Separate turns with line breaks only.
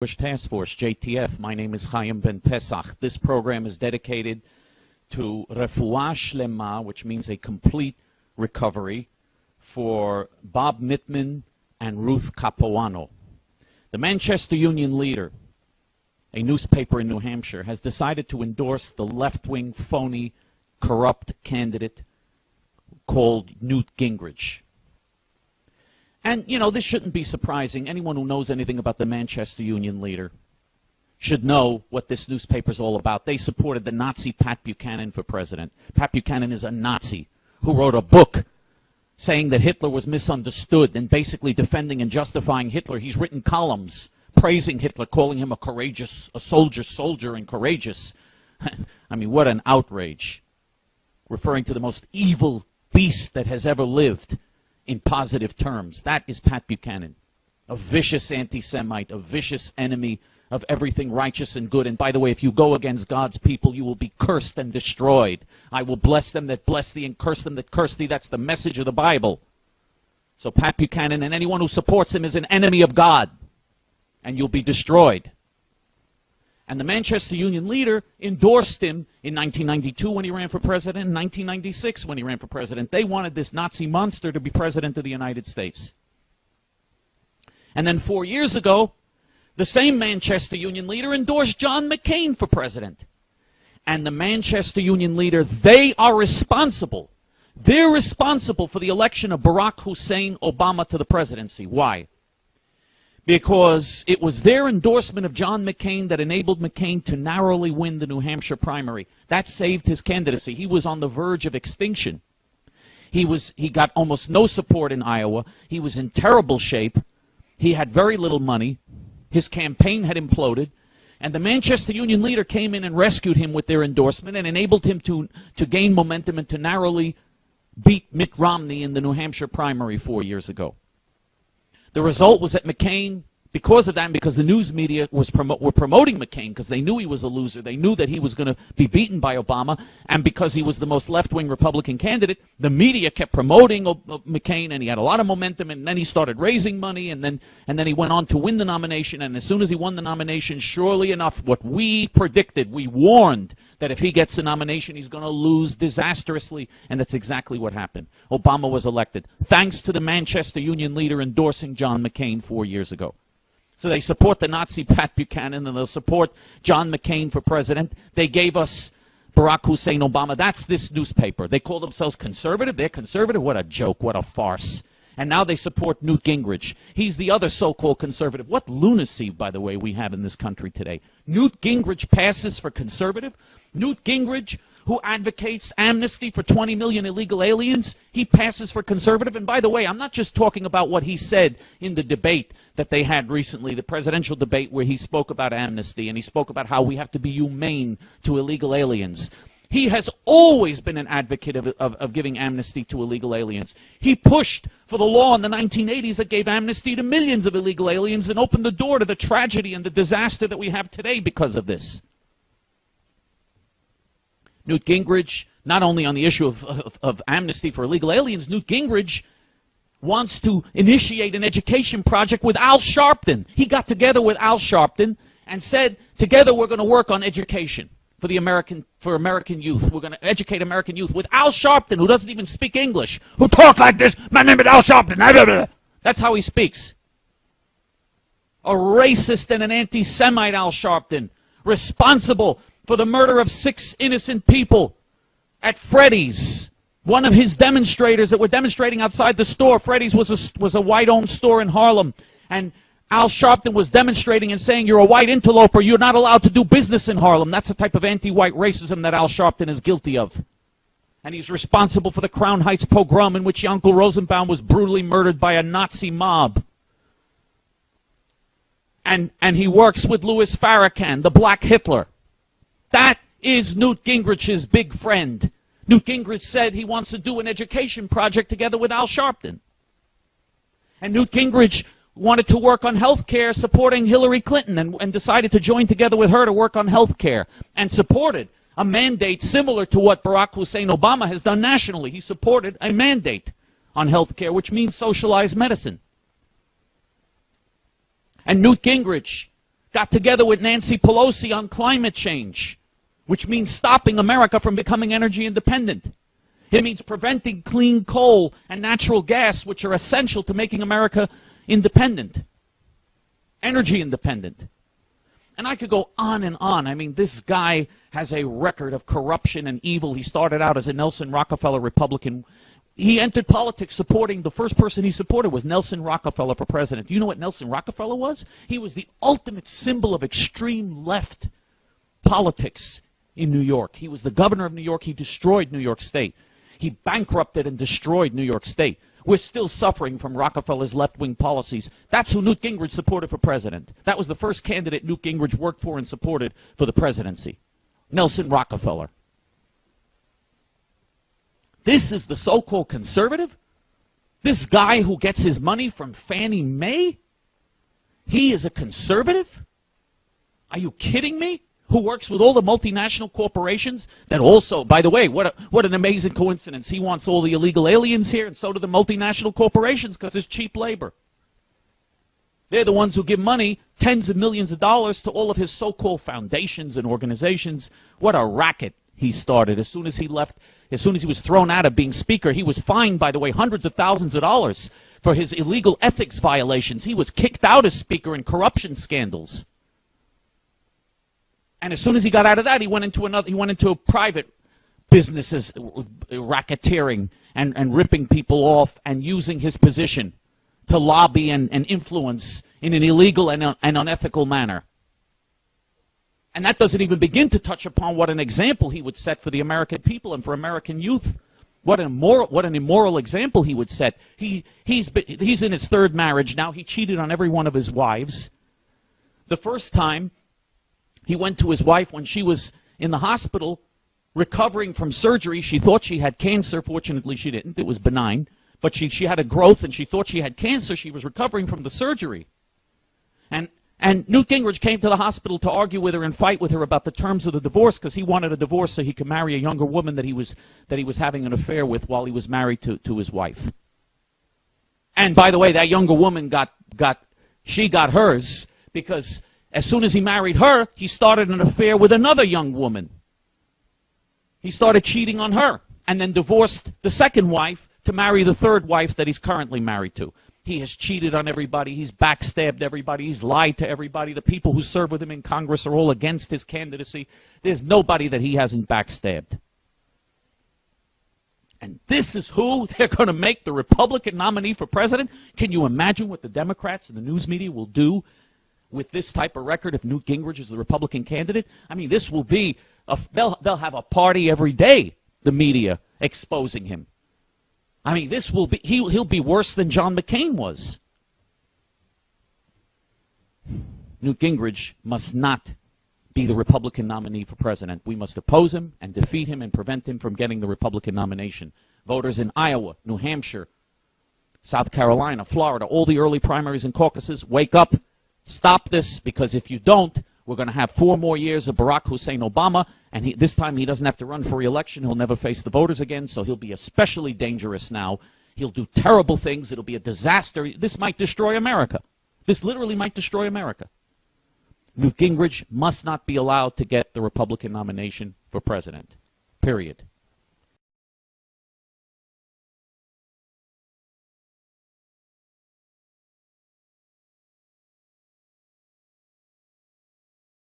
Task Force, JTF. My name is Chaim Ben Pesach. This program is dedicated to refuah shlema, which means a complete recovery, for Bob Mittman and Ruth Capuano. The Manchester Union Leader, a newspaper in New Hampshire, has decided to endorse the left-wing, phony, corrupt candidate called Newt Gingrich. And, you know, this shouldn't be surprising. Anyone who knows anything about the Manchester Union Leader should know what this newspaper's all about. They supported the Nazi Pat Buchanan for president. Pat Buchanan is a Nazi who wrote a book saying that Hitler was misunderstood and basically defending and justifying Hitler. He's written columns praising Hitler, calling him a soldier and courageous. I mean, what an outrage. Referring to the most evil beast that has ever lived in positive terms. That is Pat Buchanan, a vicious anti-Semite, a vicious enemy of everything righteous and good. And by the way, if you go against God's people, you will be cursed and destroyed. I will bless them that bless thee and curse them that curse thee. That's the message of the Bible. So Pat Buchanan and anyone who supports him is an enemy of God, and you'll be destroyed. And the Manchester Union Leader endorsed him in 1992 when he ran for president, in 1996 when he ran for president. They wanted this Nazi monster to be president of the United States. And then 4 years ago, the same Manchester Union Leader endorsed John McCain for president. And the Manchester Union Leader, they are responsible. They're responsible for the election of Barack Hussein Obama to the presidency. Why? Because it was their endorsement of John McCain that enabled McCain to narrowly win the New Hampshire primary. That saved his candidacy. He was on the verge of extinction. He got almost no support in Iowa. He was in terrible shape. He had very little money. His campaign had imploded. And the Manchester Union Leader came in and rescued him with their endorsement and enabled him to gain momentum and to narrowly beat Mitt Romney in the New Hampshire primary 4 years ago. The result was that McCain, because of that and because the news media were promoting McCain because they knew he was a loser, they knew that he was going to be beaten by Obama, and because he was the most left-wing Republican candidate, the media kept promoting McCain, and he had a lot of momentum, and then he started raising money, and then he went on to win the nomination, and as soon as he won the nomination, surely enough, what we predicted, we warned that if he gets the nomination, he's going to lose disastrously, and that's exactly what happened. Obama was elected, thanks to the Manchester Union Leader endorsing John McCain 4 years ago. So they support the Nazi Pat Buchanan, and they'll support John McCain for president. They gave us Barack Hussein Obama. That's this newspaper. They call themselves conservative. They're conservative. What a joke. What a farce. And now they support Newt Gingrich. He's the other so-called conservative. What lunacy, by the way, we have in this country today. Newt Gingrich passes for conservative. Newt Gingrich, who advocates amnesty for 20 million illegal aliens, he passes for conservative. And by the way, I'm not just talking about what he said in the debate that they had recently, the presidential debate where he spoke about amnesty and he spoke about how we have to be humane to illegal aliens. He has always been an advocate of giving amnesty to illegal aliens. He pushed for the law in the 1980s that gave amnesty to millions of illegal aliens and opened the door to the tragedy and the disaster that we have today because of this. Newt Gingrich, not only on the issue of amnesty for illegal aliens, Newt Gingrich wants to initiate an education project with Al Sharpton. He got together with Al Sharpton and said, together we're going to work on education for American youth. We're going to educate American youth with Al Sharpton, who doesn't even speak English, who talks like this. My name is Al Sharpton. That's how he speaks. A racist and an anti-Semite Al Sharpton, responsible for the murder of 6 innocent people at Freddy's. One of his demonstrators that were demonstrating outside the store, Freddy's was a white-owned store in Harlem, and Al Sharpton was demonstrating and saying, you're a white interloper, you're not allowed to do business in Harlem. That's the type of anti-white racism that Al Sharpton is guilty of. And he's responsible for the Crown Heights pogrom in which Uncle Rosenbaum was brutally murdered by a Nazi mob. And he works with Louis Farrakhan, the Black Hitler. That is Newt Gingrich's big friend. Newt Gingrich said he wants to do an education project together with Al Sharpton. And Newt Gingrich wanted to work on health care, supporting Hillary Clinton, and decided to join together with her to work on health care, and supported a mandate similar to what Barack Hussein Obama has done nationally. He supported a mandate on health care, which means socialized medicine. And Newt Gingrich got together with Nancy Pelosi on climate change, which means stopping America from becoming energy independent. It means preventing clean coal and natural gas, which are essential to making America independent, energy independent. And I could go on and on. I mean, this guy has a record of corruption and evil. He started out as a Nelson Rockefeller Republican. He entered politics supporting, the first person he supported was Nelson Rockefeller for president. You know what Nelson Rockefeller was? He was the ultimate symbol of extreme left politics in New York. He was the governor of New York. He destroyed New York State. He bankrupted and destroyed New York State. We're still suffering from Rockefeller's left-wing policies. That's who Newt Gingrich supported for president. That was the first candidate Newt Gingrich worked for and supported for the presidency. Nelson Rockefeller. This is the so-called conservative? This guy who gets his money from Fannie Mae? He is a conservative? Are you kidding me? Who works with all the multinational corporations that also, by the way, what an amazing coincidence. He wants all the illegal aliens here, and so do the multinational corporations because it's cheap labor. They're the ones who give money, tens of millions of dollars, to all of his so-called foundations and organizations. What a racket he started. As soon as he left, as soon as he was thrown out of being speaker, he was fined, by the way, hundreds of thousands of dollars for his illegal ethics violations. He was kicked out as speaker in corruption scandals. And as soon as he got out of that, he went into private businesses, racketeering and ripping people off and using his position to lobby and influence in an illegal and unethical manner. And that doesn't even begin to touch upon what an example he would set for the American people and for American youth. What an immoral example he would set. He's in his third marriage now. He cheated on every one of his wives. The first time, he went to his wife when she was in the hospital recovering from surgery. She thought she had cancer. Fortunately, she didn't. It was benign. But she had a growth, and she thought she had cancer. She was recovering from the surgery. And Newt Gingrich came to the hospital to argue with her and fight with her about the terms of the divorce because he wanted a divorce so he could marry a younger woman that he was having an affair with while he was married to his wife. And by the way, that younger woman got hers because as soon as he married her, he started an affair with another young woman. He started cheating on her and then divorced the second wife to marry the third wife that he's currently married to. He has cheated on everybody. He's backstabbed everybody. He's lied to everybody. The people who serve with him in Congress are all against his candidacy. There's nobody that he hasn't backstabbed. And this is who they're going to make the Republican nominee for president? Can you imagine what the Democrats and the news media will do with this type of record if Newt Gingrich is the Republican candidate? I mean, this will be, they'll have a party every day, the media, exposing him. I mean, this will be, he'll be worse than John McCain was. Newt Gingrich must not be the Republican nominee for president. We must oppose him and defeat him and prevent him from getting the Republican nomination. Voters in Iowa, New Hampshire, South Carolina, Florida, all the early primaries and caucuses, wake up. Stop this, because if you don't, we're going to have 4 more years of Barack Hussein Obama, and this time he doesn't have to run for re-election. He'll never face the voters again, so he'll be especially dangerous now. He'll do terrible things. It'll be a disaster. This might destroy America. This literally might destroy America. Newt Gingrich must not be allowed to get the Republican nomination for president. Period.